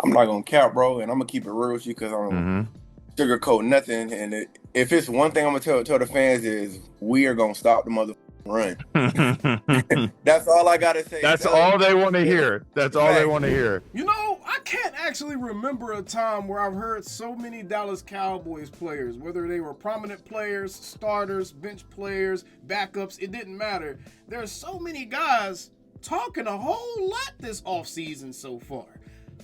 I'm not gonna count, bro, and I'm gonna keep it real with you because I don't Mm-hmm. sugarcoat nothing. And if it's one thing I'm gonna tell the fans is we are gonna stop the mother run. That's all I gotta say. That's all they want to hear. That's all they Facts. want to hear. You know, I can't actually remember a time where I've heard so many Dallas Cowboys players, whether they were prominent players, starters, bench players, backups, it didn't matter. There's so many guys talking a whole lot this offseason so far.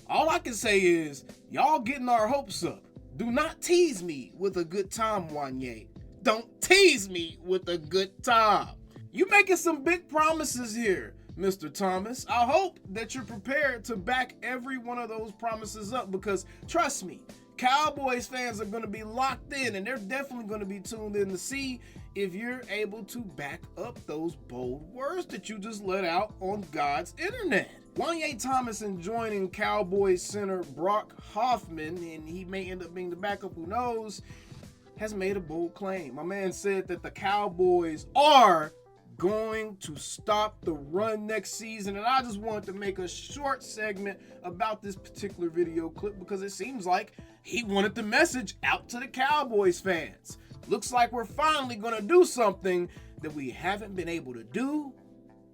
All I can say is, y'all getting our hopes up. Do not tease me with a good time, Juanyeh. Don't tease me with a good time. You making some big promises here, Mr. Thomas. I hope that you're prepared to back every one of those promises up because trust me, Cowboys fans are going to be locked in and they're definitely going to be tuned in to see if you're able to back up those bold words that you just let out on God's internet. Juanyeh Thomas and joining Cowboys center Brock Hoffman, and he may end up being the backup, who knows, has made a bold claim. My man said that the Cowboys are going to stop the run next season, and I just wanted to make a short segment about this particular video clip because it seems like he wanted the message out to the Cowboys fans. Looks like we're finally going to do something that we haven't been able to do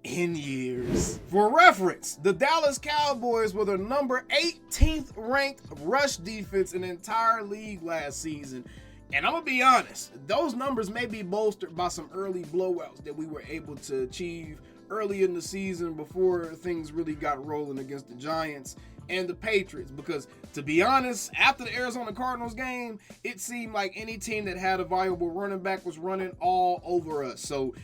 in years. For reference, the Dallas Cowboys were the number 18th ranked rush defense in the entire league last season. And I'm going to be honest, those numbers may be bolstered by some early blowouts that we were able to achieve early in the season before things really got rolling against the Giants and the Patriots. Because to be honest, after the Arizona Cardinals game, it seemed like any team that had a viable running back was running all over us. So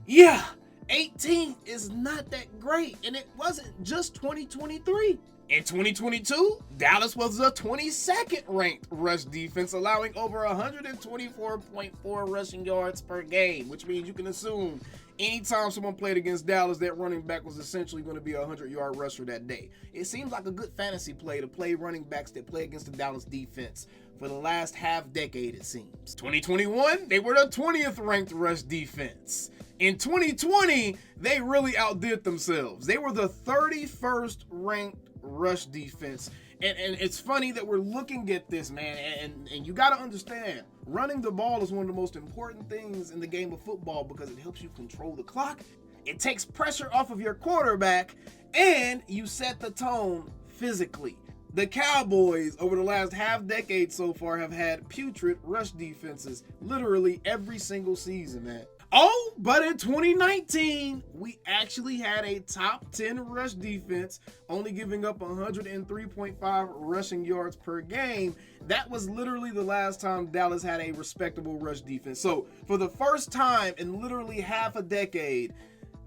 yeah, 18th is not that great, and it wasn't just 2023. In 2022, Dallas was the 22nd ranked rush defense, allowing over 124.4 rushing yards per game, which means you can assume anytime someone played against Dallas, that running back was essentially going to be a 100-yard rusher that day. It seems like a good fantasy play to play running backs that play against the Dallas defense for the last half decade, it seems. 2021, they were the 20th ranked rush defense. In 2020, they really outdid themselves. They were the 31st ranked rush defense. And it's funny that we're looking at this, man, and you got to understand, running the ball is one of the most important things in the game of football because it helps you control the clock, it takes pressure off of your quarterback, and you set the tone physically. The Cowboys, over the last half decade so far, have had putrid rush defenses literally every single season, man. Oh, but in 2019, we actually had a top 10 rush defense, only giving up 103.5 rushing yards per game. That was literally the last time Dallas had a respectable rush defense. So for the first time in literally half a decade,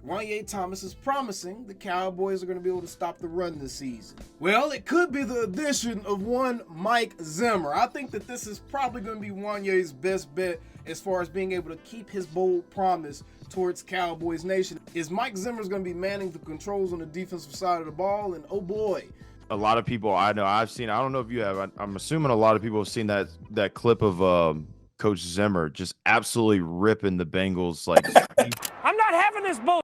Juanyeh Thomas is promising the Cowboys are going to be able to stop the run this season. Well, it could be the addition of one Mike Zimmer. I think that this is probably going to be Juanyeh's best bet as far as being able to keep his bold promise towards Cowboys Nation. Is Mike Zimmer's going to be manning the controls on the defensive side of the ball? And oh boy. A lot of people I know I've seen, I don't know if you have, I'm assuming a lot of people have seen that clip of Coach Zimmer just absolutely ripping the Bengals. Like, I'm not having this bull.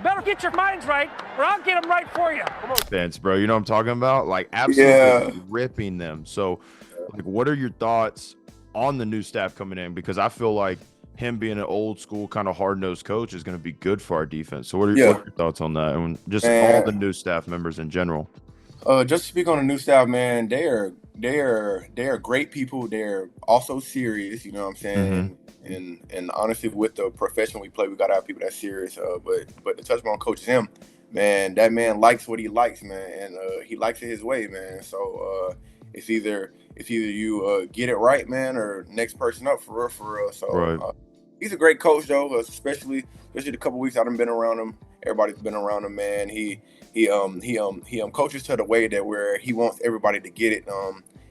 Better get your minds right, or I'll get them right for you. Fans, bro, you know what I'm talking about? Like, absolutely Yeah. ripping them. So, like, what are your thoughts on the new staff coming in? Because I feel like him being an old school kind of hard-nosed coach is going to be good for our defense. So what are your thoughts on that, and just all the new staff members in general? Just to speak on the new staff, man, they are great people. They're also serious, you know what I'm saying? And honestly, with the profession we play, we gotta have people that's serious. But to touch on Coach Zim, man, that man likes what he likes, man, and he likes it his way, man. So it's either you get it right, man, or next person up for real. So Right. He's a great coach, though, especially the couple weeks I've been around him. Everybody's been around him, man. He coaches to the way that where he wants everybody to get it.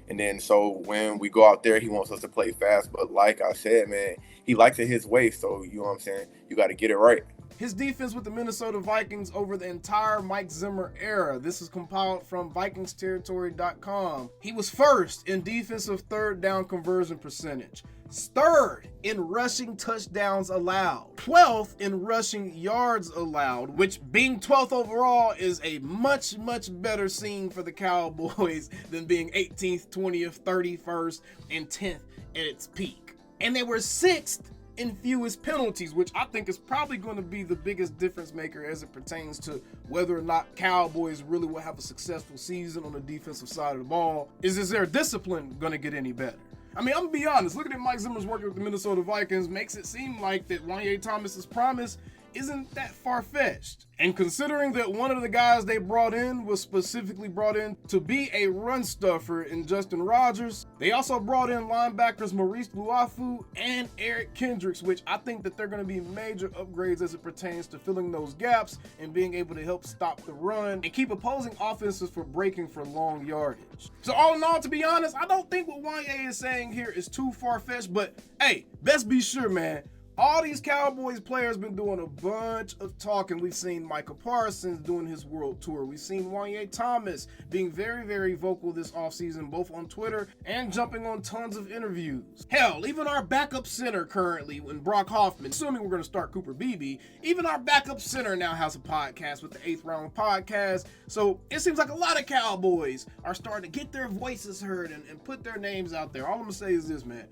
And then so when we go out there, he wants us to play fast. But like I said, man, he likes it his way. So you know what I'm saying? You got to get it right. his defense with the Minnesota Vikings over the entire Mike Zimmer era. This is compiled from VikingsTerritory.com. He was first in defensive third down conversion percentage, third in rushing touchdowns allowed, 12th in rushing yards allowed, which being 12th overall is a much, much better scene for the Cowboys than being 18th, 20th, 31st, and 10th at its peak. And they were 6th in fewest penalties, which I think is probably going to be the biggest difference maker as it pertains to whether or not Cowboys really will have a successful season on the defensive side of the ball. Is their discipline going to get any better? I mean, I'm going to be honest, looking at Mike Zimmer's working with the Minnesota Vikings makes it seem like that Juanyeh Thomas's promise isn't that far-fetched. And considering that one of the guys they brought in was specifically brought in to be a run stuffer in Justin Rogers, they also brought in linebackers Maurice Luafu and Eric Kendricks, which I think that they're going to be major upgrades as it pertains to filling those gaps and being able to help stop the run and keep opposing offenses from breaking for long yardage. So all in all, to be honest, I don't think what Juanyeh is saying here is too far-fetched, but hey, best be sure, man, all these Cowboys players been doing a bunch of talking. We've seen Micah Parsons doing his world tour. We've seen Juanyeh Thomas being very, very vocal this offseason, both on Twitter and jumping on tons of interviews. Hell, even our backup center currently, when Brock Hoffman, assuming we're going to start Cooper Beebe, even our backup center now has a podcast with the 8th Round Podcast. So it seems like a lot of Cowboys are starting to get their voices heard and put their names out there. All I'm going to say is this, man.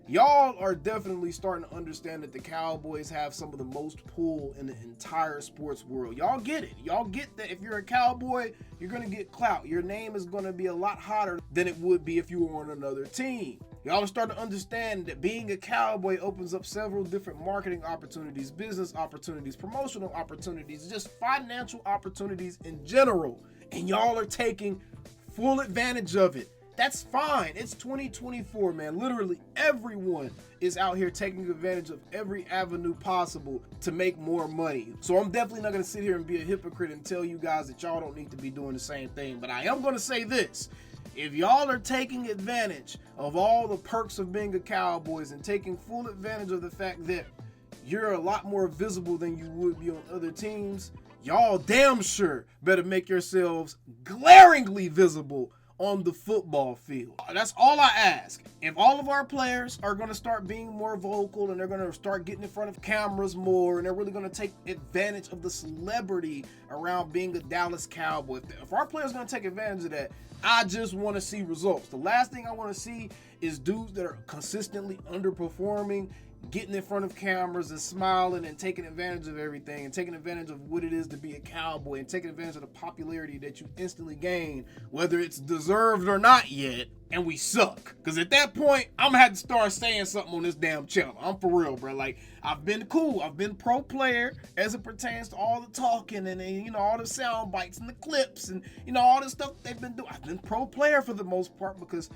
Y'all are definitely starting to understand that the Cowboys have some of the most pull in the entire sports world. Y'all get it. Y'all get that if you're a Cowboy, you're going to get clout. Your name is going to be a lot hotter than it would be if you were on another team. Y'all are starting to understand that being a Cowboy opens up several different marketing opportunities, business opportunities, promotional opportunities, just financial opportunities in general. And y'all are taking full advantage of it. That's fine. It's 2024, man. Literally everyone is out here taking advantage of every avenue possible to make more money. So I'm definitely not going to sit here and be a hypocrite and tell you guys that y'all don't need to be doing the same thing. But I am going to say this. If y'all are taking advantage of all the perks of being a Cowboys and taking full advantage of the fact that you're a lot more visible than you would be on other teams, y'all damn sure better make yourselves glaringly visible on the football field. That's all I ask. If all of our players are going to start being more vocal and they're going to start getting in front of cameras more and they're really going to take advantage of the celebrity around being a Dallas Cowboy, if our players are going to take advantage of that, I just want to see results. The last thing I want to see is dudes that are consistently underperforming, getting in front of cameras and smiling and taking advantage of everything and taking advantage of what it is to be a Cowboy and taking advantage of the popularity that you instantly gain, whether it's deserved or not yet, and we suck. Because at that point, I'm going to have to start saying something on this damn channel. I'm for real, bro. Like, I've been cool. I've been pro player as it pertains to all the talking and you know, all the sound bites and the clips and, you know, all the stuff they've been doing. I've been pro player for the most part because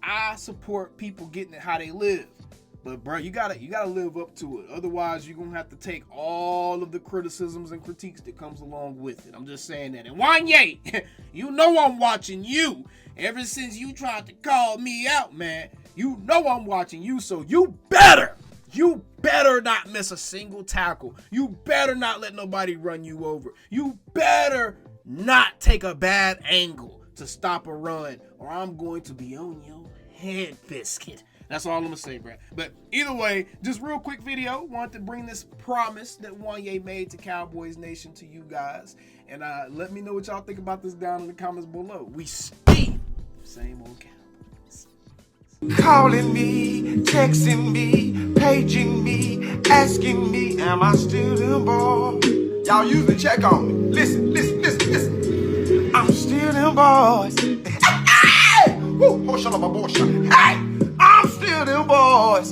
I support people getting it how they live. But bro, you gotta live up to it. Otherwise, you're gonna have to take all of the criticisms and critiques that comes along with it. I'm just saying that. And Juanyeh, you know I'm watching you. Ever since you tried to call me out, man, you know I'm watching you. So you better not miss a single tackle. You better not let nobody run you over. You better not take a bad angle to stop a run, or I'm going to be on your head biscuit. That's all I'm gonna say, bro. But either way, just real quick video. Wanted to bring this promise that Juanyeh made to Cowboys Nation to you guys. And let me know what y'all think about this down in the comments below. We still same old Cowboys. Calling me, texting me, paging me, asking me, am I still them boys? Y'all usually check on me. Listen. I'm still them boys. Hey! Woo! Oh, shut up, my boy. Hey! I'm still them boys.